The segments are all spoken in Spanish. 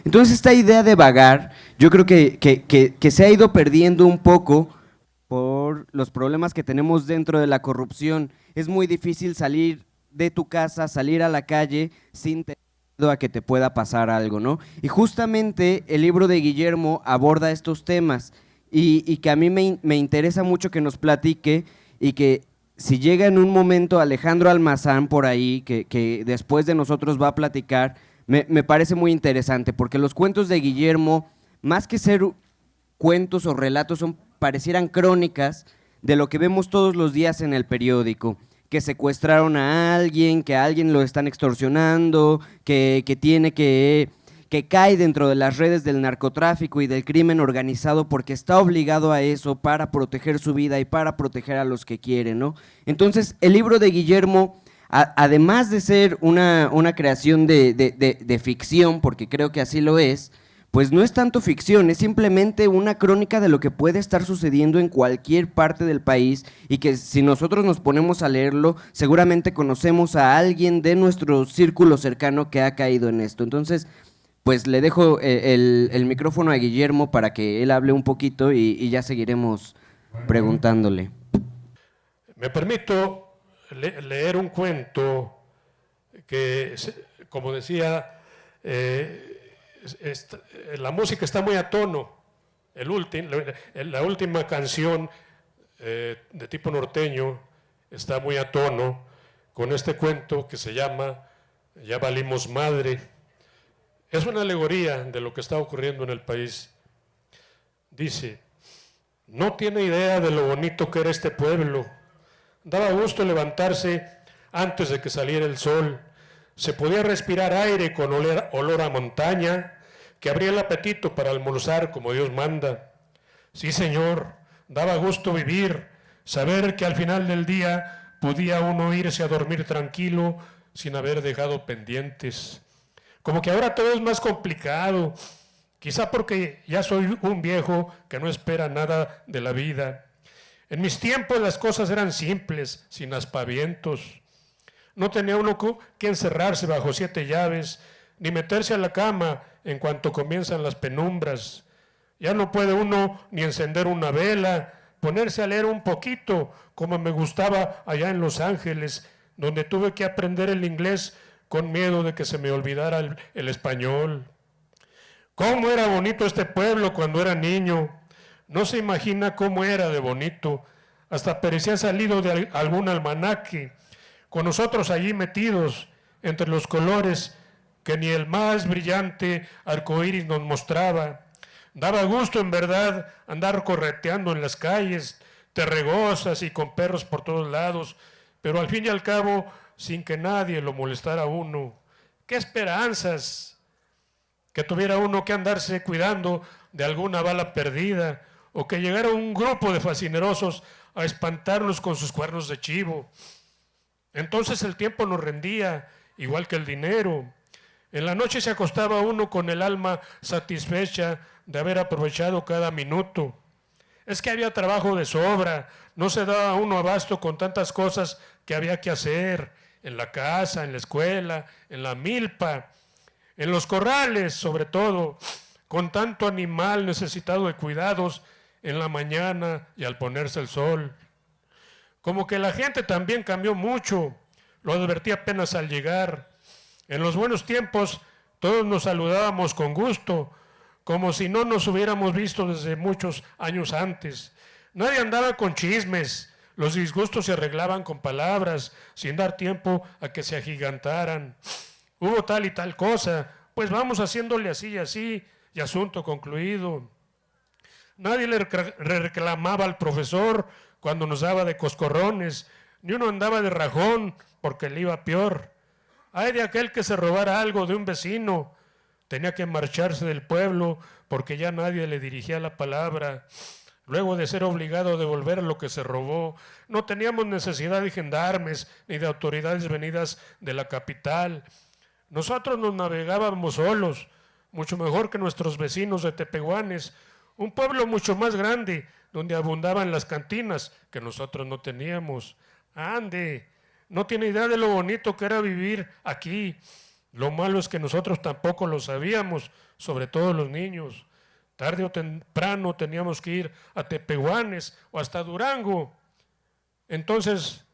Entonces esta idea de vagar, yo creo que se ha ido perdiendo un poco por los problemas que tenemos dentro de la corrupción. Es muy difícil salir de tu casa, salir a la calle sin tener miedo a que te pueda pasar algo, ¿no? Y justamente el libro de Guillermo aborda estos temas y que a mí me interesa mucho que nos platique y que si llega en un momento Alejandro Almazán por ahí, que después de nosotros va a platicar, me parece muy interesante, porque los cuentos de Guillermo, más que ser cuentos o relatos, parecieran crónicas de lo que vemos todos los días en el periódico, que secuestraron a alguien, que a alguien lo están extorsionando, que cae dentro de las redes del narcotráfico y del crimen organizado porque está obligado a eso para proteger su vida y para proteger a los que quiere, ¿no? Entonces, el libro de Guillermo, además de ser una creación de ficción, porque creo que así lo es, pues no es tanto ficción, es simplemente una crónica de lo que puede estar sucediendo en cualquier parte del país y que si nosotros nos ponemos a leerlo, seguramente conocemos a alguien de nuestro círculo cercano que ha caído en esto. Entonces, pues le dejo el micrófono a Guillermo para que él hable un poquito y ya seguiremos preguntándole. Me permito leer un cuento que, como decía, la música está muy a tono. La última canción de tipo norteño está muy a tono con este cuento que se llama Ya valimos madre. Es una alegoría de lo que está ocurriendo en el país. Dice, no tiene idea de lo bonito que era este pueblo. Daba gusto levantarse antes de que saliera el sol. Se podía respirar aire con olor a montaña, que abría el apetito para almorzar como Dios manda. Sí, señor, daba gusto vivir, saber que al final del día podía uno irse a dormir tranquilo sin haber dejado pendientes. Como que ahora todo es más complicado, quizá porque ya soy un viejo que no espera nada de la vida. En mis tiempos las cosas eran simples, sin aspavientos. No tenía uno que encerrarse bajo 7 llaves, ni meterse a la cama en cuanto comienzan las penumbras. Ya no puede uno ni encender una vela, ponerse a leer un poquito, como me gustaba allá en Los Ángeles, donde tuve que aprender el inglés con miedo de que se me olvidara el español. ¿Cómo era bonito este pueblo cuando era niño? No se imagina cómo era de bonito. Hasta parecía salido de algún almanaque, con nosotros allí metidos entre los colores que ni el más brillante arcoíris nos mostraba. Daba gusto, en verdad, andar correteando en las calles, terregosas y con perros por todos lados, pero al fin y al cabo, sin que nadie lo molestara a uno. ¡Qué esperanzas! Que tuviera uno que andarse cuidando de alguna bala perdida, o que llegara un grupo de fascinerosos a espantarnos con sus cuernos de chivo. Entonces el tiempo nos rendía, igual que el dinero. En la noche se acostaba uno con el alma satisfecha de haber aprovechado cada minuto. Es que había trabajo de sobra, no se daba uno abasto con tantas cosas que había que hacer, en la casa, en la escuela, en la milpa, en los corrales sobre todo, con tanto animal necesitado de cuidados en la mañana y al ponerse el sol. Como que la gente también cambió mucho, lo advertí apenas al llegar. En los buenos tiempos todos nos saludábamos con gusto, como si no nos hubiéramos visto desde muchos años antes. Nadie andaba con chismes, los disgustos se arreglaban con palabras, sin dar tiempo a que se agigantaran. Hubo tal y tal cosa, pues vamos haciéndole así y así, y asunto concluido. Nadie le reclamaba al profesor cuando nos daba de coscorrones, ni uno andaba de rajón porque le iba peor. Ay de aquel que se robara algo de un vecino, tenía que marcharse del pueblo porque ya nadie le dirigía la palabra. Luego de ser obligado a devolver lo que se robó, no teníamos necesidad de gendarmes ni de autoridades venidas de la capital. Nosotros nos navegábamos solos, mucho mejor que nuestros vecinos de Tepehuanes, un pueblo mucho más grande, donde abundaban las cantinas que nosotros no teníamos. Ande, no tiene idea de lo bonito que era vivir aquí. Lo malo es que nosotros tampoco lo sabíamos, sobre todo los niños. Tarde o temprano teníamos que ir a Tepehuanes o hasta Durango. Entonces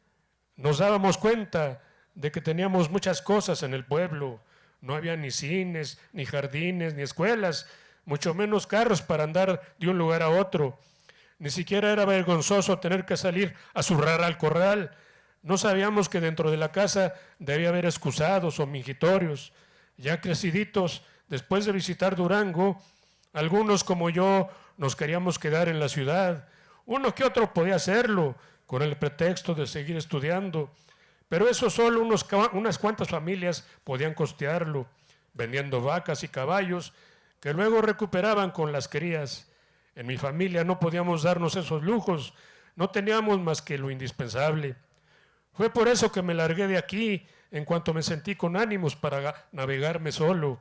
nos dábamos cuenta de que teníamos muchas cosas en el pueblo. No había ni cines, ni jardines, ni escuelas, mucho menos carros para andar de un lugar a otro. Ni siquiera era vergonzoso tener que salir a zurrar al corral. No sabíamos que dentro de la casa debía haber excusados o mingitorios. Ya creciditos, después de visitar Durango, algunos como yo nos queríamos quedar en la ciudad. Uno que otro podía hacerlo con el pretexto de seguir estudiando, pero eso solo unas cuantas familias podían costearlo, vendiendo vacas y caballos que luego recuperaban con las crías. En mi familia no podíamos darnos esos lujos, no teníamos más que lo indispensable. Fue por eso que me largué de aquí en cuanto me sentí con ánimos para navegarme solo.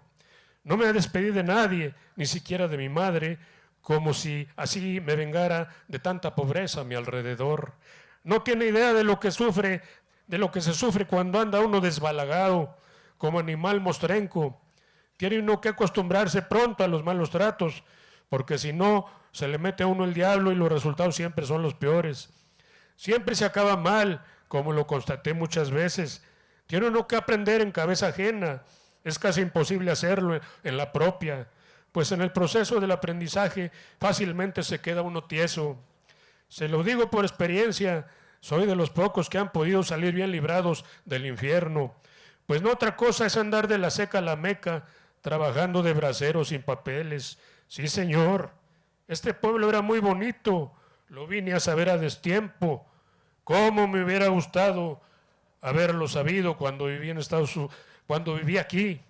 No me despedí de nadie, ni siquiera de mi madre, como si así me vengara de tanta pobreza a mi alrededor. No tiene idea de lo que sufre, de lo que se sufre cuando anda uno desbalagado, como animal mostrenco. Tiene uno que acostumbrarse pronto a los malos tratos, porque si no, se le mete a uno el diablo y los resultados siempre son los peores. Siempre se acaba mal, como lo constaté muchas veces. Tiene uno que aprender en cabeza ajena. Es casi imposible hacerlo en la propia, pues en el proceso del aprendizaje fácilmente se queda uno tieso. Se lo digo por experiencia, soy de los pocos que han podido salir bien librados del infierno, pues no otra cosa es andar de la seca a la meca, trabajando de bracero sin papeles. Sí, señor, este pueblo era muy bonito, lo vine a saber a destiempo. ¿Cómo me hubiera gustado haberlo sabido cuando viví en cuando viví aquí?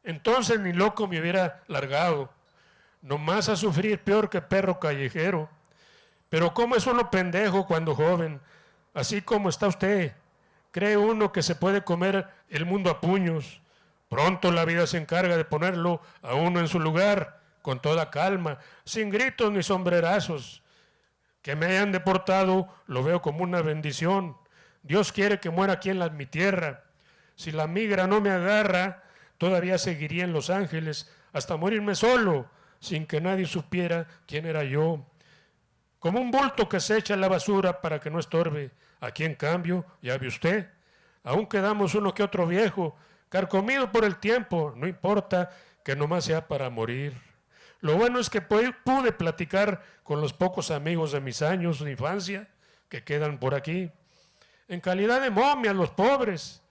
Entonces ni loco me hubiera largado, nomás a sufrir peor que perro callejero. Pero ¿cómo es uno pendejo cuando joven? Así como está usted, cree uno que se puede comer el mundo a puños. Pronto la vida se encarga de ponerlo a uno en su lugar, con toda calma, sin gritos ni sombrerazos. Que me hayan deportado lo veo como una bendición. Dios quiere que muera aquí en mi tierra. Si la migra no me agarra, todavía seguiría en Los Ángeles hasta morirme solo, sin que nadie supiera quién era yo. Como un bulto que se echa a la basura para que no estorbe. Aquí, en cambio, ya ve usted, aún quedamos uno que otro viejo, carcomido por el tiempo, no importa que nomás sea para morir. Lo bueno es que pude platicar con los pocos amigos de mis años de infancia que quedan por aquí. En calidad de momia, los pobres,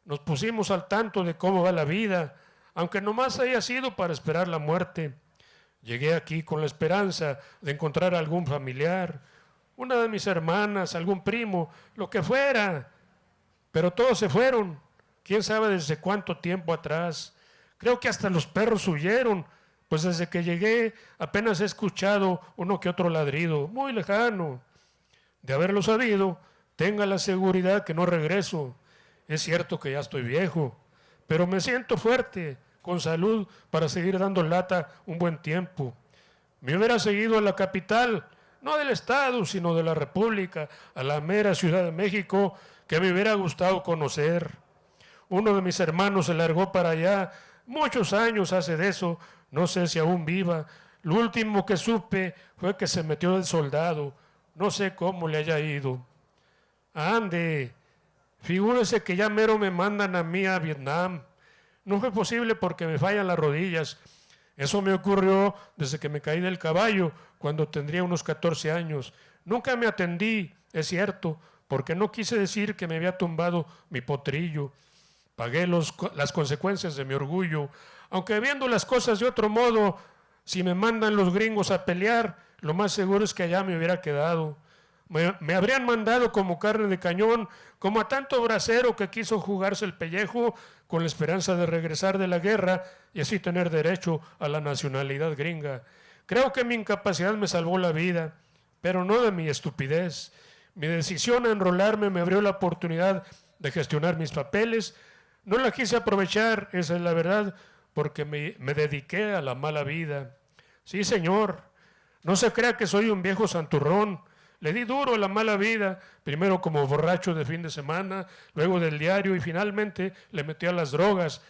nos pusimos al tanto de cómo va la vida, aunque nomás haya sido para esperar la muerte. Llegué aquí con la esperanza de encontrar a algún familiar, una de mis hermanas, algún primo, lo que fuera. Pero todos se fueron, quién sabe desde cuánto tiempo atrás. Creo que hasta los perros huyeron, pues desde que llegué apenas he escuchado uno que otro ladrido, muy lejano. De haberlo sabido, tenga la seguridad que no regreso. Es cierto que ya estoy viejo, pero me siento fuerte, con salud, para seguir dando lata un buen tiempo. Me hubiera seguido a la capital, no del estado, sino de la república, a la mera Ciudad de México, que me hubiera gustado conocer. Uno de mis hermanos se largó para allá, muchos años hace de eso, no sé si aún viva. Lo último que supe fue que se metió de soldado, no sé cómo le haya ido. Ande, figúrese que ya mero me mandan a mí a Vietnam. No fue posible porque me fallan las rodillas. Eso me ocurrió desde que me caí del caballo, cuando tendría unos 14 años. Nunca me atendí, es cierto, porque no quise decir que me había tumbado mi potrillo. Pagué las consecuencias de mi orgullo, aunque viendo las cosas de otro modo, si me mandan los gringos a pelear, lo más seguro es que allá me hubiera quedado. Me habrían mandado como carne de cañón, como a tanto bracero que quiso jugarse el pellejo con la esperanza de regresar de la guerra y así tener derecho a la nacionalidad gringa. Creo que mi incapacidad me salvó la vida, pero no de mi estupidez. Mi decisión a enrolarme me abrió la oportunidad de gestionar mis papeles. No la quise aprovechar, esa es la verdad, porque me dediqué a la mala vida. Sí, señor, no se crea que soy un viejo santurrón. Le di duro a la mala vida, primero como borracho de fin de semana, luego del diario y finalmente le metí a las drogas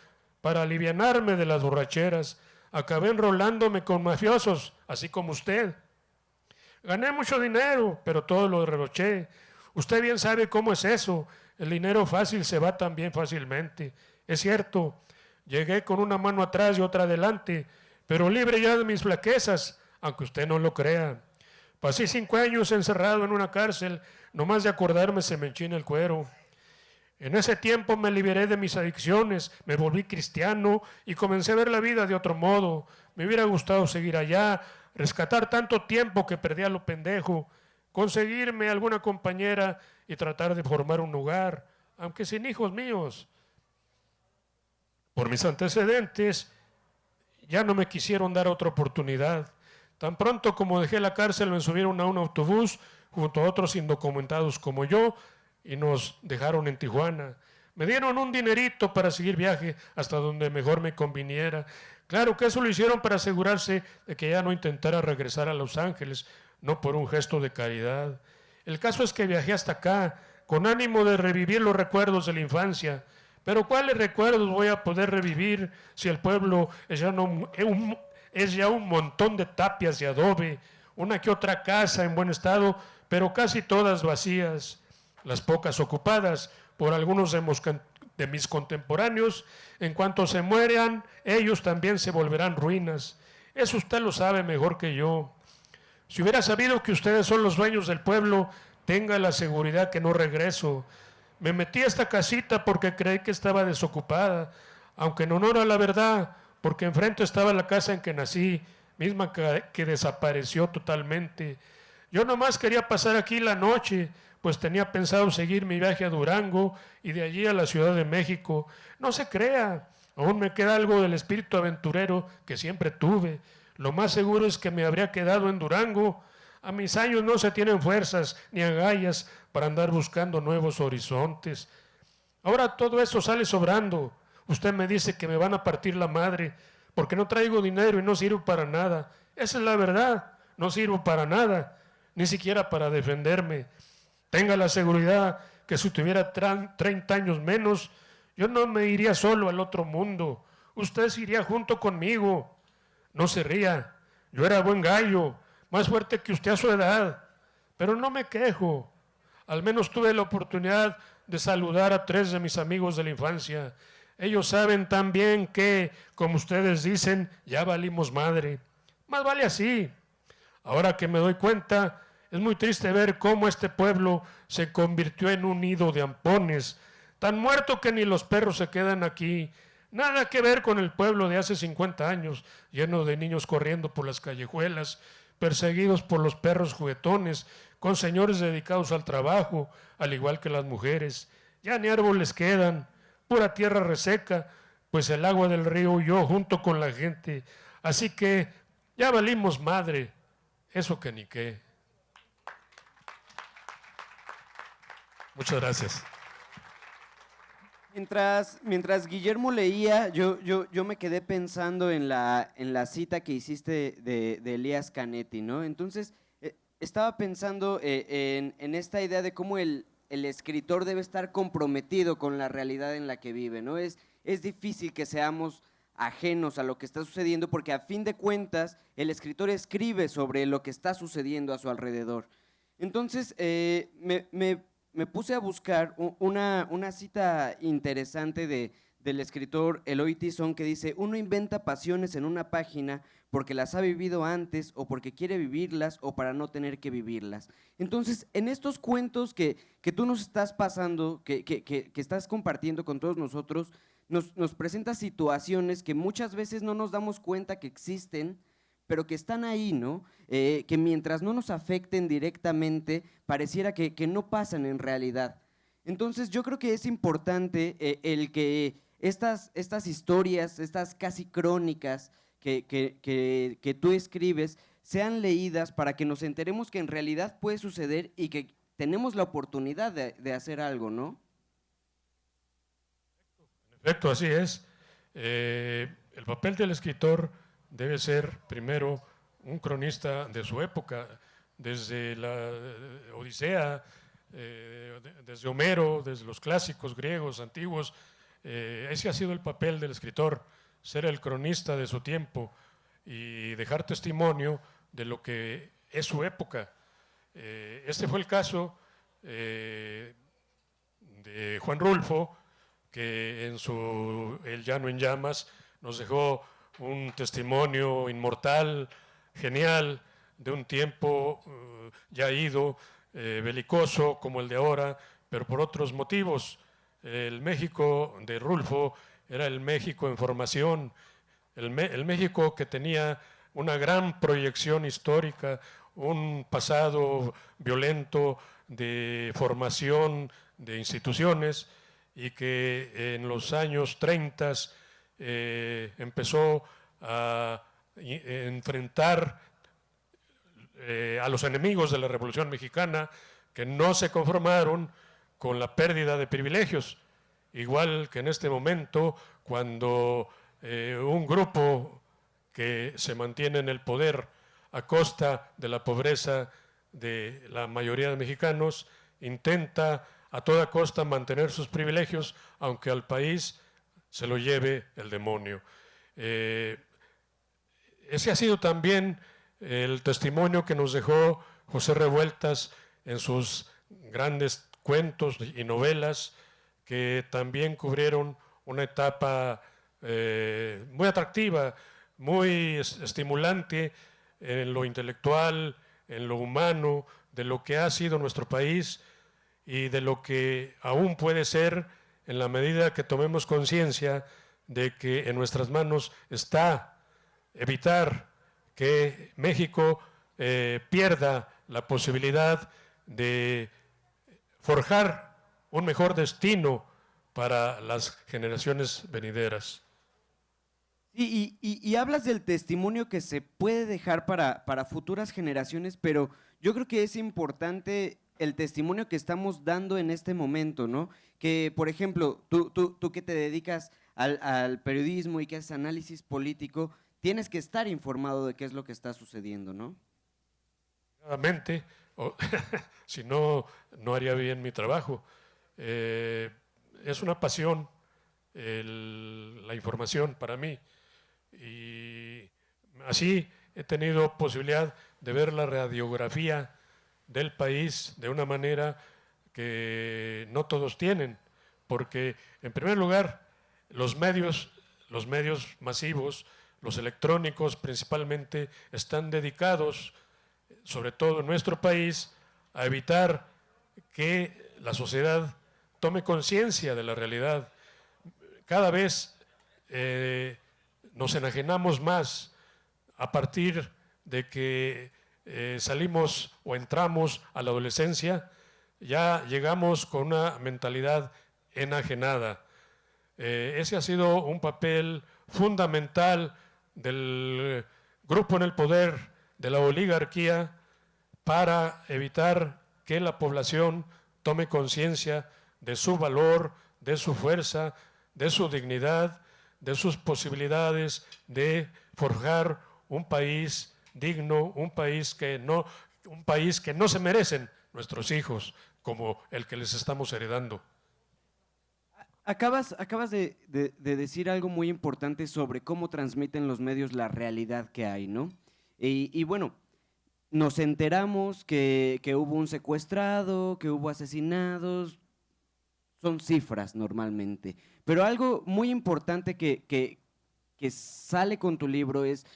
para alivianarme de las borracheras. Acabé enrolándome con mafiosos, así como usted. Gané mucho dinero, pero todo lo derroché. Usted bien sabe cómo es eso. El dinero fácil se va también fácilmente. Es cierto, llegué con una mano atrás y otra adelante, pero libre ya de mis flaquezas, aunque usted no lo crea. Pasé 5 años encerrado en una cárcel, nomás de acordarme se me enchina el cuero. En ese tiempo me liberé de mis adicciones, me volví cristiano y comencé a ver la vida de otro modo. Me hubiera gustado seguir allá, rescatar tanto tiempo que perdí a lo pendejo, conseguirme alguna compañera y tratar de formar un hogar, aunque sin hijos míos. Por mis antecedentes, ya no me quisieron dar otra oportunidad. Tan pronto como dejé la cárcel me subieron a un autobús junto a otros indocumentados como yo y nos dejaron en Tijuana. Me dieron un dinerito para seguir viaje hasta donde mejor me conviniera. Claro que eso lo hicieron para asegurarse de que ya no intentara regresar a Los Ángeles, no por un gesto de caridad. El caso es que viajé hasta acá con ánimo de revivir los recuerdos de la infancia. Pero ¿cuáles recuerdos voy a poder revivir si el pueblo es ya un montón de tapias de adobe, una que otra casa en buen estado, pero casi todas vacías? Las pocas ocupadas por algunos de mis contemporáneos, en cuanto se mueran, ellos también se volverán ruinas. Eso usted lo sabe mejor que yo. Si hubiera sabido que ustedes son los dueños del pueblo, tenga la seguridad que no regreso. Me metí a esta casita porque creí que estaba desocupada, aunque en honor a la verdad, porque enfrente estaba la casa en que nací, misma que desapareció totalmente. Yo nomás quería pasar aquí la noche, pues tenía pensado seguir mi viaje a Durango y de allí a la Ciudad de México. No se crea, aún me queda algo del espíritu aventurero que siempre tuve. Lo más seguro es que me habría quedado en Durango. A mis años no se tienen fuerzas ni agallas para andar buscando nuevos horizontes. Ahora todo eso sale sobrando. Usted me dice que me van a partir la madre porque no traigo dinero y no sirvo para nada. Esa es la verdad, no sirvo para nada, ni siquiera para defenderme. Tenga la seguridad que si tuviera 30 años menos, yo no me iría solo al otro mundo. Usted se iría junto conmigo. No se ría, yo era buen gallo, más fuerte que usted a su edad, pero no me quejo. Al menos tuve la oportunidad de saludar a 3 de mis amigos de la infancia. Ellos saben también que, como ustedes dicen, ya valimos madre. Más vale así. Ahora que me doy cuenta, es muy triste ver cómo este pueblo se convirtió en un nido de ampones, tan muerto que ni los perros se quedan aquí. Nada que ver con el pueblo de hace 50 años, lleno de niños corriendo por las callejuelas, perseguidos por los perros juguetones, con señores dedicados al trabajo, al igual que las mujeres. Ya ni árboles quedan, pura tierra reseca, pues el agua del río huyó junto con la gente. Así que ya valimos madre, eso que ni qué. Muchas gracias. Mientras Guillermo leía, yo me quedé pensando en la cita que hiciste de Elías Canetti, ¿no? Entonces, estaba pensando en esta idea de cómo el escritor debe estar comprometido con la realidad en la que vive, ¿no? Es difícil que seamos ajenos a lo que está sucediendo porque a fin de cuentas el escritor escribe sobre lo que está sucediendo a su alrededor. Entonces, me puse a buscar una cita interesante del escritor Eloy Tizón que dice: uno inventa pasiones en una página porque las ha vivido antes o porque quiere vivirlas o para no tener que vivirlas. Entonces, en estos cuentos que tú nos estás pasando, que estás compartiendo con todos nosotros, nos presentas situaciones que muchas veces no nos damos cuenta que existen, pero que están ahí, ¿no? Que mientras no nos afecten directamente, pareciera que no pasan en realidad. Entonces yo creo que es importante el que estas historias, estas casi crónicas que tú escribes, sean leídas para que nos enteremos que en realidad puede suceder y que tenemos la oportunidad de hacer algo, ¿no? En efecto, así es. El papel del escritor debe ser primero un cronista de su época. desde la Odisea, desde Homero, desde los clásicos griegos antiguos. Ese ha sido el papel del escritor, ser el cronista de su tiempo y dejar testimonio de lo que es su época. Este fue el caso de Juan Rulfo, que en su El llano en llamas nos dejó un testimonio inmortal, genial, de un tiempo ya ido, belicoso como el de ahora, pero por otros motivos. El México de Rulfo era el México en formación, el México que tenía una gran proyección histórica, un pasado violento de formación de instituciones, y que en los años 30 empezó a enfrentar a los enemigos de la Revolución Mexicana, que no se conformaron con la pérdida de privilegios, igual que en este momento, cuando un grupo que se mantiene en el poder a costa de la pobreza de la mayoría de mexicanos, intenta a toda costa mantener sus privilegios, aunque al país se lo lleve el demonio. Ese ha sido también el testimonio que nos dejó José Revueltas en sus grandes cuentos y novelas, que también cubrieron una etapa muy atractiva, muy estimulante en lo intelectual, en lo humano, de lo que ha sido nuestro país y de lo que aún puede ser, en la medida que tomemos conciencia de que en nuestras manos está evitar que México pierda la posibilidad de forjar un mejor destino para las generaciones venideras. Y hablas del testimonio que se puede dejar para futuras generaciones, pero yo creo que es importante el testimonio que estamos dando en este momento, ¿no? Que, por ejemplo, tú que te dedicas al periodismo y que haces análisis político, tienes que estar informado de qué es lo que está sucediendo, ¿no? Claramente, si no, no haría bien mi trabajo. Es una pasión la información para mí, y así he tenido posibilidad de ver la radiografía del país de una manera que no todos tienen, porque en primer lugar los medios masivos, los electrónicos principalmente, están dedicados, sobre todo en nuestro país, a evitar que la sociedad tome conciencia de la realidad. Cada vez nos enajenamos más a partir de que salimos o entramos a la adolescencia, ya llegamos con una mentalidad enajenada. Ese ha sido un papel fundamental del grupo en el poder, de la oligarquía, para evitar que la población tome conciencia de su valor, de su fuerza, de su dignidad, de sus posibilidades de forjar un país digno, un país que no se merecen nuestros hijos, como el que les estamos heredando. Acabas de decir algo muy importante sobre cómo transmiten los medios la realidad que hay, ¿no? Y bueno, nos enteramos que hubo un secuestrado, que hubo asesinados, son cifras normalmente. Pero algo muy importante que sale con tu libro es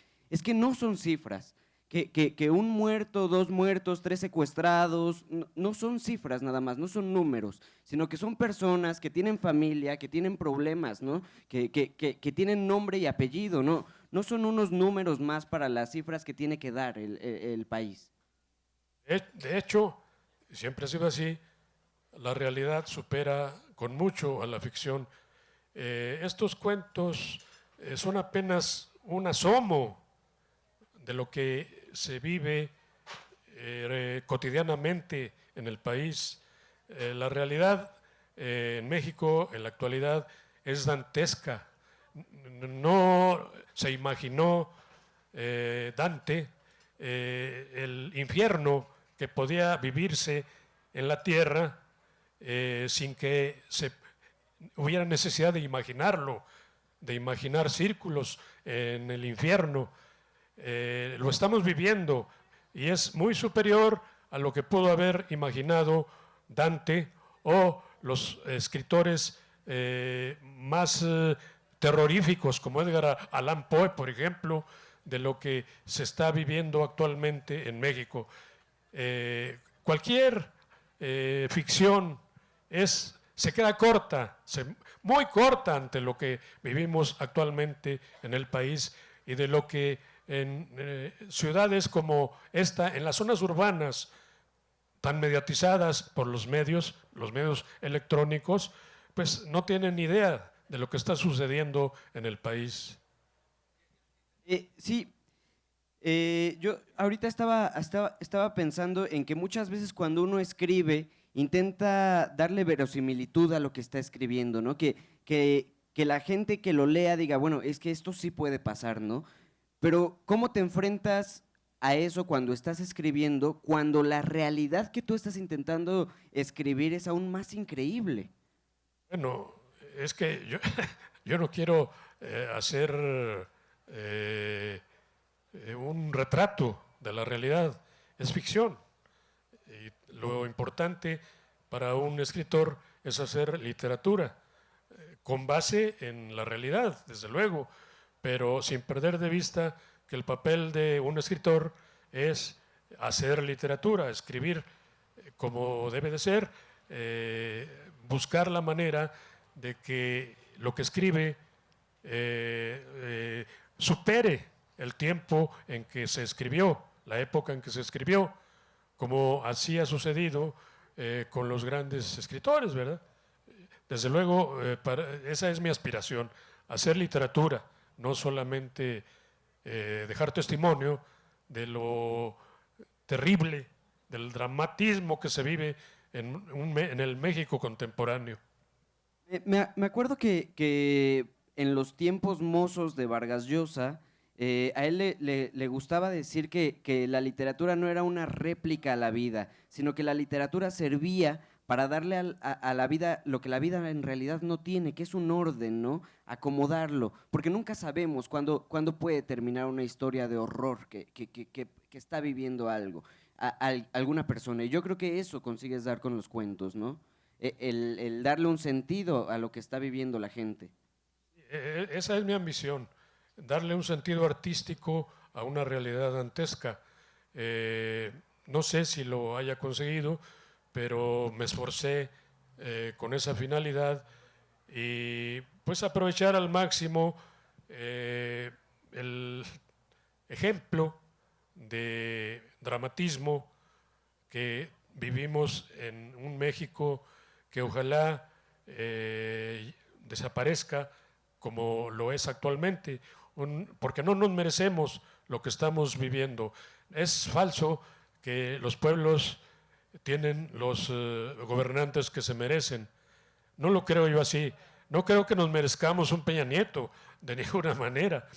que no son cifras. Que un muerto, dos muertos, tres secuestrados, no son cifras nada más, no son números, sino que son personas que tienen familia, que tienen problemas, ¿no? Que tienen nombre y apellido, ¿no? No son unos números más para las cifras que tiene que dar el país. De hecho, siempre ha sido así, la realidad supera con mucho a la ficción. Estos cuentos son apenas un asomo de lo que se vive cotidianamente en el país. La realidad en México en la actualidad es dantesca. No se imaginó Dante el infierno que podía vivirse en la tierra sin que se hubiera necesidad de imaginarlo, de imaginar círculos en el infierno. Lo estamos viviendo y es muy superior a lo que pudo haber imaginado Dante o los escritores más terroríficos como Edgar Allan Poe, por ejemplo, de lo que se está viviendo actualmente en México. Cualquier ficción se queda corta, muy corta ante lo que vivimos actualmente en el país y de lo que en ciudades como esta, en las zonas urbanas, tan mediatizadas por los medios electrónicos, pues no tienen ni idea de lo que está sucediendo en el país. Sí, yo ahorita estaba pensando en que muchas veces cuando uno escribe intenta darle verosimilitud a lo que está escribiendo, ¿no? Que la gente que lo lea diga, bueno, es que esto sí puede pasar, ¿no? Pero ¿cómo te enfrentas a eso cuando estás escribiendo, cuando la realidad que tú estás intentando escribir es aún más increíble? Bueno, es que yo no quiero hacer un retrato de la realidad, es ficción. Y lo importante para un escritor es hacer literatura, con base en la realidad, desde luego, pero sin perder de vista que el papel de un escritor es hacer literatura, escribir como debe de ser, buscar la manera de que lo que escribe supere el tiempo en que se escribió, la época en que se escribió, como así ha sucedido con los grandes escritores, ¿verdad? Desde luego, esa es mi aspiración, hacer literatura, no solamente dejar testimonio de lo terrible, del dramatismo que se vive en el México contemporáneo. Me acuerdo que en los tiempos mozos de Vargas Llosa, a él le gustaba decir que la literatura no era una réplica a la vida, sino que la literatura servía para darle a la vida lo que la vida en realidad no tiene, que es un orden, ¿no? Acomodarlo, porque nunca sabemos cuándo puede terminar una historia de horror que está viviendo algo, alguna persona. Y yo creo que eso consigues dar con los cuentos, ¿no? El darle un sentido a lo que está viviendo la gente. Esa es mi ambición, darle un sentido artístico a una realidad dantesca. No sé si lo haya conseguido, pero me esforcé con esa finalidad y pues aprovechar al máximo el ejemplo de dramatismo que vivimos en un México que ojalá desaparezca como lo es actualmente, porque no nos merecemos lo que estamos viviendo. Es falso que los pueblos tienen los gobernantes que se merecen. No lo creo yo así. No creo que nos merezcamos un Peña Nieto, de ninguna manera.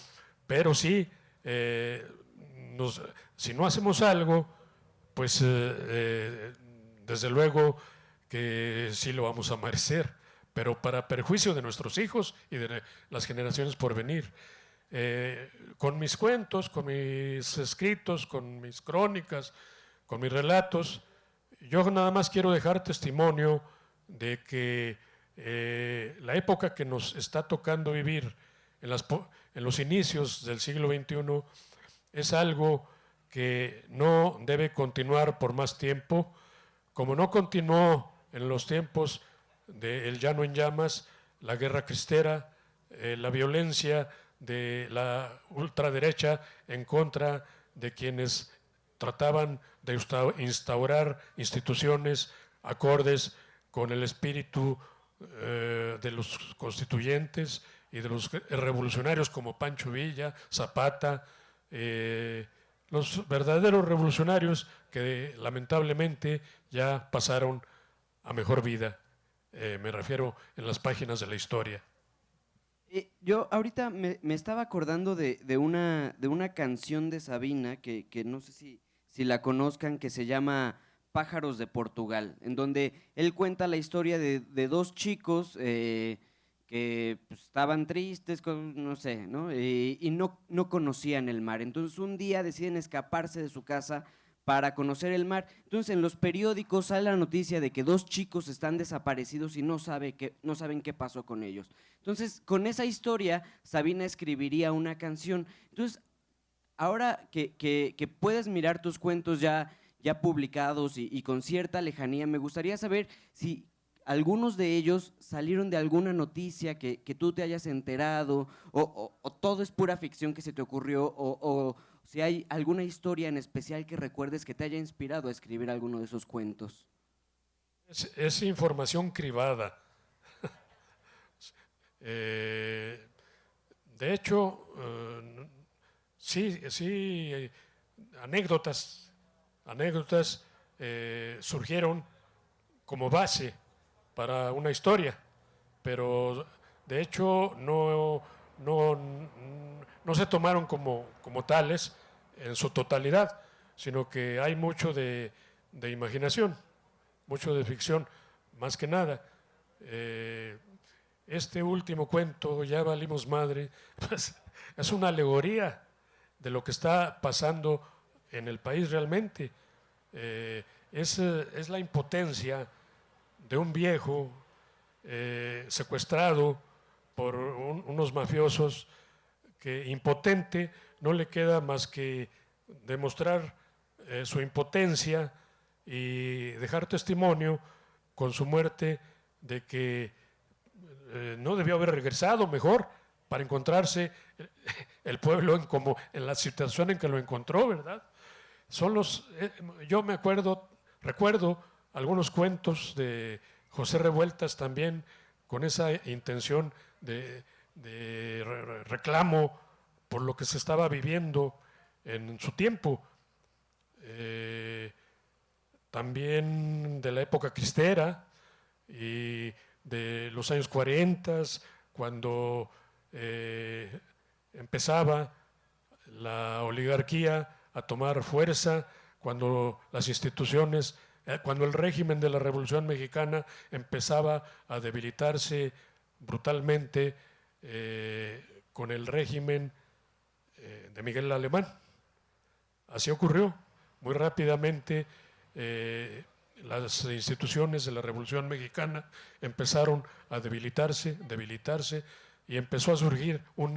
Pero sí, si no hacemos algo, pues desde luego que sí lo vamos a merecer, pero para perjuicio de nuestros hijos y de las generaciones por venir. Con mis cuentos, con mis escritos, con mis crónicas, con mis relatos, yo nada más quiero dejar testimonio de que la época que nos está tocando vivir en los inicios del siglo XXI es algo que no debe continuar por más tiempo, como no continuó en los tiempos del Llano en Llamas, la guerra cristera, la violencia de la ultraderecha en contra de quienes trataban de instaurar instituciones acordes con el espíritu de los constituyentes y de los revolucionarios como Pancho Villa, Zapata, los verdaderos revolucionarios que lamentablemente ya pasaron a mejor vida. Me refiero en las páginas de la historia. Yo ahorita me estaba acordando de una canción de Sabina que no sé si la conozcan, que se llama Pájaros de Portugal, en donde él cuenta la historia de dos chicos que pues, estaban tristes, no sé, ¿no? Y no conocían el mar. Entonces un día deciden escaparse de su casa para conocer el mar. Entonces en los periódicos sale la noticia de que dos chicos están desaparecidos y no saben qué pasó con ellos. Entonces, con esa historia, Sabina escribiría una canción. Entonces, ahora que puedes mirar tus cuentos ya publicados y con cierta lejanía, me gustaría saber si algunos de ellos salieron de alguna noticia que tú te hayas enterado, o todo es pura ficción que se te ocurrió, o si hay alguna historia en especial que recuerdes que te haya inspirado a escribir alguno de esos cuentos. Es información cribada. Eh, de hecho, sí, sí, anécdotas surgieron como base para una historia, pero de hecho no, no se tomaron como tales en su totalidad, sino que hay mucho de imaginación, mucho de ficción, más que nada. Eh, este último cuento, Ya valimos madre, pues, es una alegoría de lo que está pasando en el país realmente. Es la impotencia de un viejo secuestrado por unos mafiosos que impotente no le queda más que demostrar su impotencia y dejar testimonio con su muerte de que no debió haber regresado mejor para encontrarse el pueblo en la situación en que lo encontró, ¿verdad? Yo recuerdo algunos cuentos de José Revueltas también con esa intención de reclamo por lo que se estaba viviendo en su tiempo. Eh, También de la época cristera y de los años 40, cuando empezaba la oligarquía a tomar fuerza, cuando las instituciones, cuando el régimen de la Revolución Mexicana empezaba a debilitarse brutalmente con el régimen de Miguel Alemán. Así ocurrió. Muy rápidamente las instituciones de la Revolución Mexicana empezaron a debilitarse y empezó a surgir un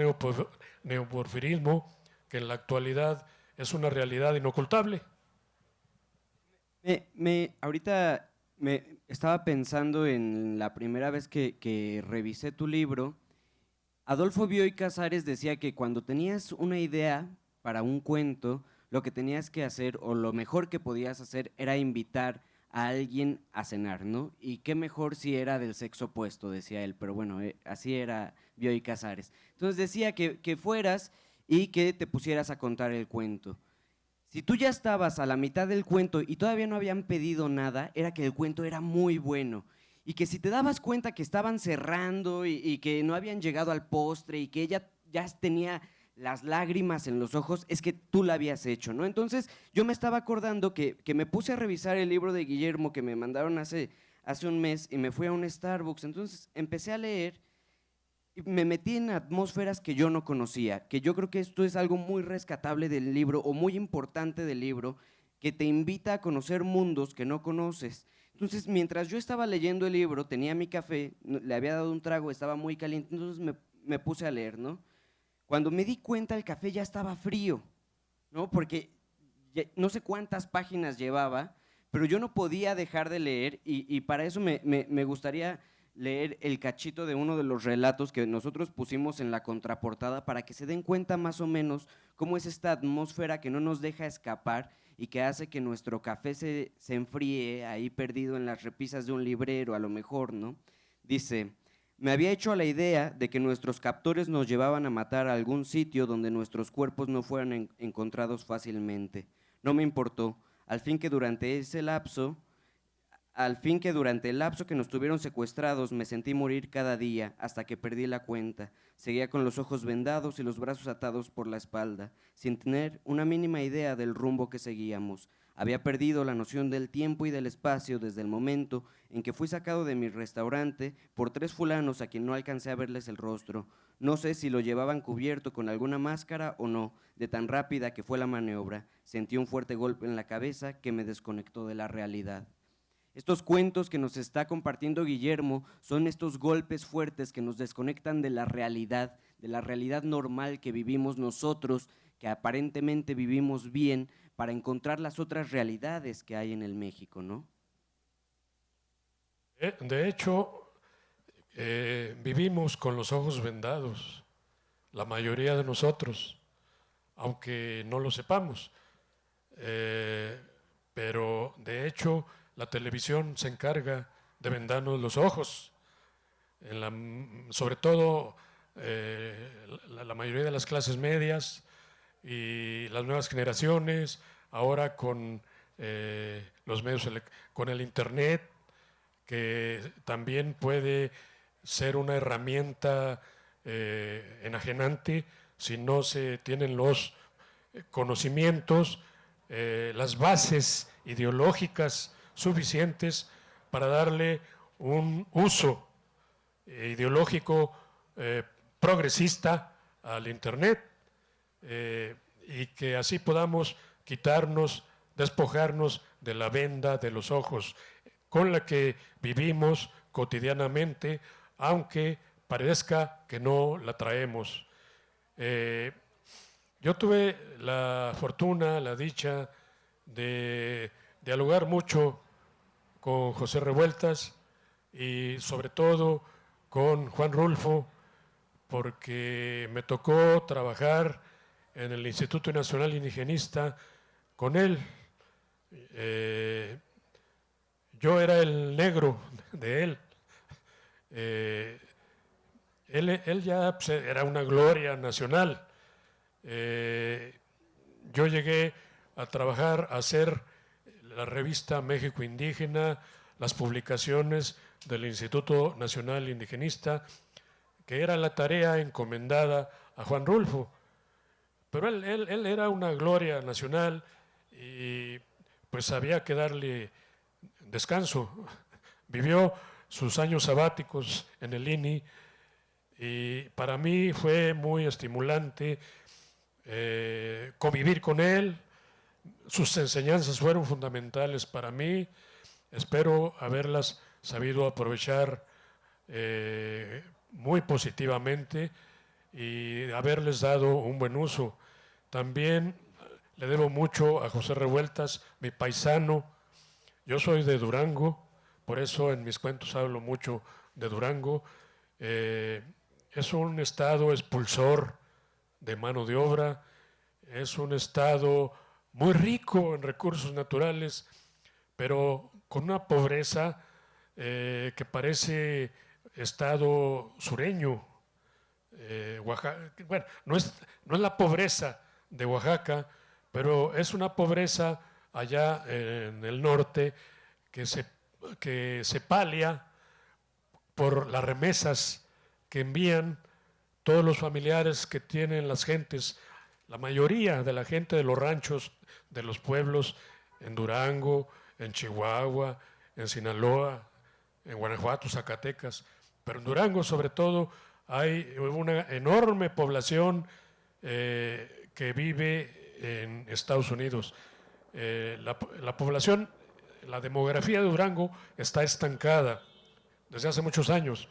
neoporfirismo que en la actualidad es una realidad inocultable. Ahorita me estaba pensando en la primera vez que revisé tu libro. Adolfo Bioy Casares decía que cuando tenías una idea para un cuento, lo que tenías que hacer, o lo mejor que podías hacer, era invitar a alguien a cenar, ¿no? Y qué mejor si era del sexo opuesto, decía él, pero bueno, así era Bioy Casares. Entonces decía que fueras y que te pusieras a contar el cuento. Si tú ya estabas a la mitad del cuento y todavía no habían pedido nada, era que el cuento era muy bueno. Y que si te dabas cuenta que estaban cerrando y que no habían llegado al postre y que ella ya tenía las lágrimas en los ojos, es que tú la habías hecho, ¿no? Entonces yo me estaba acordando que me puse a revisar el libro de Guillermo que me mandaron hace un mes y me fui a un Starbucks. Entonces empecé a leer y me metí en atmósferas que yo no conocía, que yo creo que esto es algo muy rescatable del libro o muy importante del libro, que te invita a conocer mundos que no conoces. Entonces, mientras yo estaba leyendo el libro, tenía mi café, le había dado un trago, estaba muy caliente, entonces me puse a leer, ¿no? Cuando me di cuenta, el café ya estaba frío, ¿no? Porque no sé cuántas páginas llevaba, pero yo no podía dejar de leer y para eso me gustaría leer el cachito de uno de los relatos que nosotros pusimos en la contraportada para que se den cuenta más o menos cómo es esta atmósfera que no nos deja escapar y que hace que nuestro café se enfríe ahí perdido en las repisas de un librero, a lo mejor, ¿no? Dice, me había hecho a la idea de que nuestros captores nos llevaban a matar a algún sitio donde nuestros cuerpos no fueran encontrados fácilmente. No me importó, al fin que durante ese lapso Al fin que durante el lapso que nos tuvieron secuestrados me sentí morir cada día hasta que perdí la cuenta. Seguía con los ojos vendados y los brazos atados por la espalda, sin tener una mínima idea del rumbo que seguíamos. Había perdido la noción del tiempo y del espacio desde el momento en que fui sacado de mi restaurante por 3 fulanos a quien no alcancé a verles el rostro. No sé si lo llevaban cubierto con alguna máscara o no, de tan rápida que fue la maniobra. Sentí un fuerte golpe en la cabeza que me desconectó de la realidad. Estos cuentos que nos está compartiendo Guillermo son estos golpes fuertes que nos desconectan de la realidad normal que vivimos nosotros, que aparentemente vivimos bien, para encontrar las otras realidades que hay en el México, ¿no? De hecho, vivimos con los ojos vendados, la mayoría de nosotros, aunque no lo sepamos. Pero de hecho, la televisión se encarga de vendarnos los ojos, sobre todo la mayoría de las clases medias y las nuevas generaciones, ahora con los medios, con el internet, que también puede ser una herramienta enajenante si no se tienen los conocimientos, las bases ideológicas suficientes para darle un uso ideológico progresista al Internet, y que así podamos quitarnos, despojarnos de la venda de los ojos con la que vivimos cotidianamente, aunque parezca que no la traemos. Yo tuve la fortuna, la dicha de dialogar mucho con José Revueltas y sobre todo con Juan Rulfo, porque me tocó trabajar en el Instituto Nacional Indigenista con él. Yo era el negro de él. Él ya era una gloria nacional. Yo llegué a trabajar, a hacer la revista México Indígena, las publicaciones del Instituto Nacional Indigenista, que era la tarea encomendada a Juan Rulfo. Pero él era una gloria nacional y pues había que darle descanso. Vivió sus años sabáticos en el INI y para mí fue muy estimulante convivir con él. Sus enseñanzas fueron fundamentales para mí. Espero haberlas sabido aprovechar muy positivamente y haberles dado un buen uso. También le debo mucho a José Revueltas, mi paisano. Yo soy de Durango, por eso en mis cuentos hablo mucho de Durango. Es un estado expulsor de mano de obra, es un estado muy rico en recursos naturales, pero con una pobreza que parece estado sureño. Oaxaca, bueno, no es la pobreza de Oaxaca, pero es una pobreza allá en el norte que se palia por las remesas que envían todos los familiares que tienen las gentes, la mayoría de la gente de los ranchos, de los pueblos, en Durango, en Chihuahua, en Sinaloa, en Guanajuato, Zacatecas, pero en Durango sobre todo hay una enorme población que vive en Estados Unidos. La población, la demografía de Durango está estancada desde hace muchos años.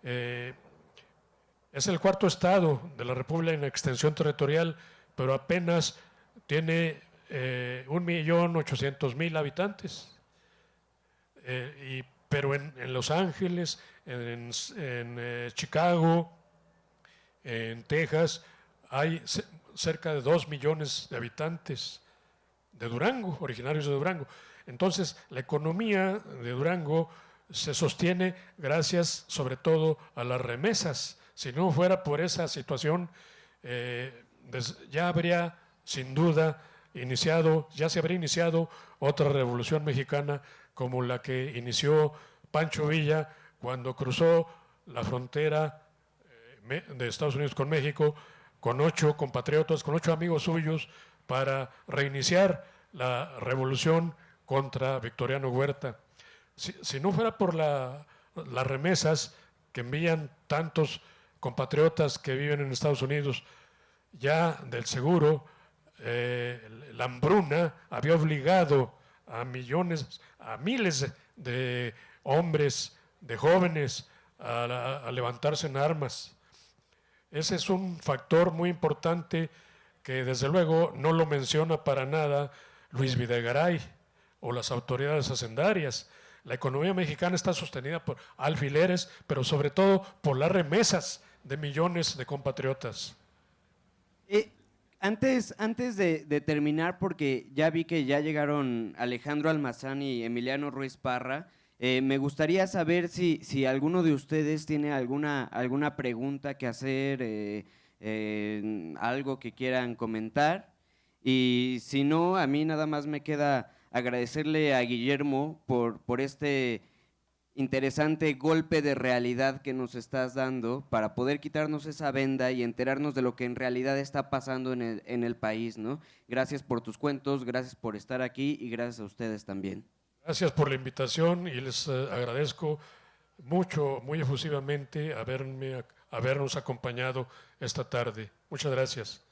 Es el cuarto estado de la República en extensión territorial, pero apenas tiene 1.800.000 habitantes. Pero en Los Ángeles, en Chicago, en Texas, hay cerca de 2 millones de habitantes de Durango, originarios de Durango. Entonces, la economía de Durango se sostiene gracias sobre todo a las remesas. Si no fuera por esa situación, ya habría sin duda ya se habría iniciado otra revolución mexicana como la que inició Pancho Villa cuando cruzó la frontera de Estados Unidos con México con 8 compatriotas, con 8 amigos suyos para reiniciar la revolución contra Victoriano Huerta. Si no fuera por las remesas que envían tantos compatriotas que viven en Estados Unidos, ya del seguro, la hambruna había obligado a miles de hombres, de jóvenes, a levantarse en armas. Ese es un factor muy importante que desde luego no lo menciona para nada Luis Videgaray o las autoridades hacendarias. La economía mexicana está sostenida por alfileres, pero sobre todo por las remesas de millones de compatriotas. Antes de terminar, porque ya vi que ya llegaron Alejandro Almazán y Emiliano Ruiz Parra, me gustaría saber si alguno de ustedes tiene alguna pregunta que hacer, algo que quieran comentar. Y si no, a mí nada más me queda agradecerle a Guillermo por este interesante golpe de realidad que nos estás dando para poder quitarnos esa venda y enterarnos de lo que en realidad está pasando en el país, ¿no? Gracias por tus cuentos, gracias por estar aquí y gracias a ustedes también. Gracias por la invitación y les agradezco mucho, muy efusivamente habernos acompañado esta tarde. Muchas gracias.